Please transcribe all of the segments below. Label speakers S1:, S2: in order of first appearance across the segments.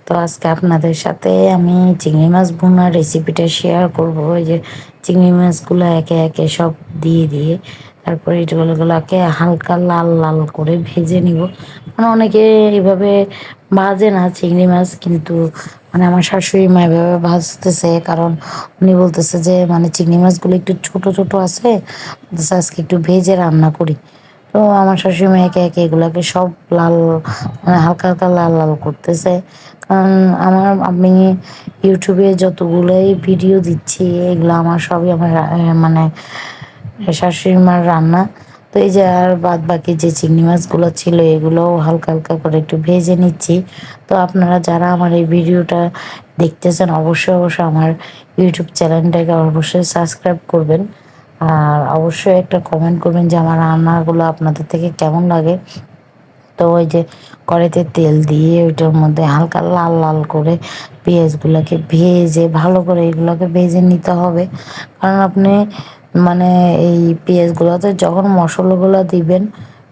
S1: তো আজকে আপনাদের সাথে আমি চিংড়ি মাছ ভুনার রেসিপিটা শেয়ার করব। ওই যে চিংড়ি মাছগুলো একে একে সব দিয়ে দিয়ে তারপরে এগুলোকে হালকা লাল লাল করে ভেজে নিব। মানে অনেকে এইভাবে ভাজে না চিংড়ি মাছ, কিন্তু মানে আমার শাশুড়ি মা এভাবে ভাজতেছে, কারণ উনি বলতেছে যে মানে চিংড়ি মাছগুলো একটু ছোট ছোট আছে, বলতেছে আজকে একটু ভেজে রান্না করি। তো আমার শাশুড়ি মা একে একে এগুলাকে সব লাল, মানে হালকা হালকা লাল লাল করতেছে। কারণ আমি ইউটিউবে যতগুলোই ভিডিও দিচ্ছি, এগুলো আমার সবই আমার মানে শাশুড়ি মার রান্না। তো এই যে আর বাদ বাকি যে চিংড়ি মাছগুলো ছিল এগুলোও হালকা হালকা করে একটু ভেজে নিচ্ছি। তো আপনারা যারা আমার এই ভিডিওটা দেখতেছেন অবশ্যই অবশ্যই আমার ইউটিউব চ্যানেলটাকে অবশ্যই সাবস্ক্রাইব করবেন। আর অবশ্যই একটা কমেন্ট করবেন যে আমার রান্নাগুলো আপনাদের থেকে কেমন লাগে। তো ওই যে কড়াইতে তেল দিয়ে ওইটার মধ্যে হালকা লাল লাল করে পেঁয়াজগুলোকে ভেজে ভালো করে এগুলোকে ভেজে নিতে হবে। কারণ আপনি মানে এই পেঁয়াজগুলোতে যখন মশলাগুলো দিবেন,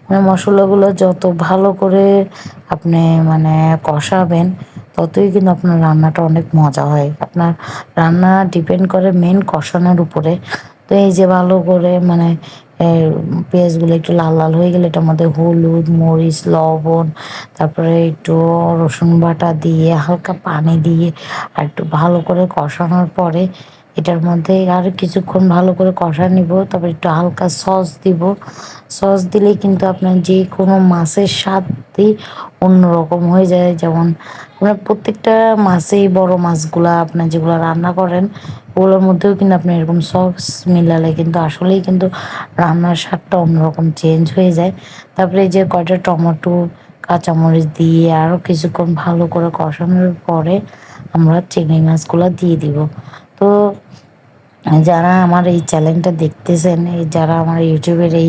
S1: মানে মশলাগুলো যত ভালো করে আপনি মানে কষাবেন, ততই কিন্তু আপনার রান্নাটা অনেক মজা হয়। আপনার রান্না ডিপেন্ড করে মেন কষানোর উপরে। তো এই যে ভালো করে মানে পেঁয়াজগুলো একটু লাল লাল হয়ে গেলে এটার মধ্যে হলুদ, মরিচ, লবণ, তারপরে একটু রসুন বাটা দিয়ে হালকা পানি দিয়ে আর একটু ভালো করে কষানোর পরে এটার মধ্যে আর কিছুক্ষণ ভালো করে কষা নিব। তারপর একটু হালকা সস দিব। সস দিলেই কিন্তু আপনার যে কোনো মাছের স্বাদই অন্যরকম হয়ে যায়। যেমন আপনার প্রত্যেকটা মাছেই, বড় মাছগুলা আপনার যেগুলো রান্না করেন ওগুলোর মধ্যেও কিন্তু আপনি এরকম সস মিলালে কিন্তু আসলেই কিন্তু রান্নার স্বাদটা অন্যরকম চেঞ্জ হয়ে যায়। তারপরে এই যে কয়টা টমেটো, কাঁচামরিচ দিয়ে আরও কিছুক্ষণ ভালো করে কষানোর পরে আমরা চিংড়ি মাছগুলো দিয়ে দিব। তো যারা আমার এই চ্যানেলটা দেখতেছেন, এই যারা আমার ইউটিউবের এই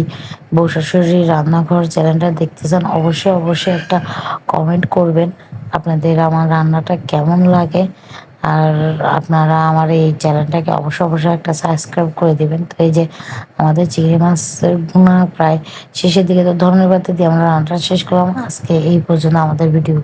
S1: বউ শাশুড়ির রান্নাঘর চ্যানেলটা দেখতেছেন, অবশ্যই অবশ্যই একটা কমেন্ট করবেন আপনাদের আমার রান্নাটা কেমন লাগে। আর আপনারা আমার এই চ্যানেলটাকে অবশ্যই অবশ্যই একটা সাবস্ক্রাইব করে দিবেন। তো এই যে আমাদের চিংড়ি মাছের ভুনা প্রায় শেষের দিকে, তো ধন্যবাদ দিয়ে আমরা রান্নাটা শেষ করলাম। আজকে এই পর্যন্ত আমাদের ভিডিও।